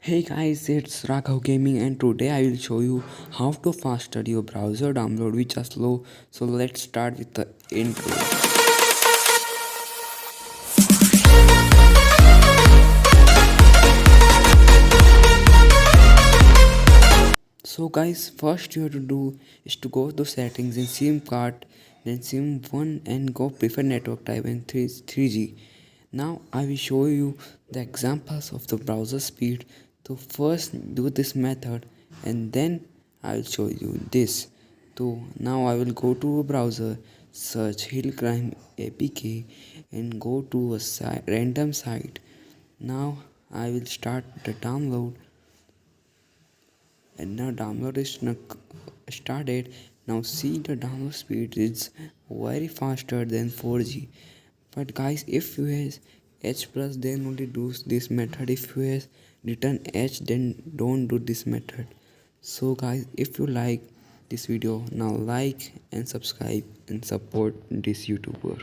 Hey guys, it's Raghav Gaming and today I will show you how to faster your browser download which are slow. So let's start with the intro. So guys, first you have to do is to go to settings in SIM card, then SIM 1 and go prefer network type and 3G. Now I will show you the examples of the browser speed. So first do this method and then I will show you this. So now I will go to a browser, search Hill Climb APK and go to a random site. Now I will start the download and now download is started. Now see the download speed is very faster than 4G. But guys, if you has H plus then only do this method. If you has written H then don't do this method. So guys, if you like this video, now like and subscribe and support this YouTuber.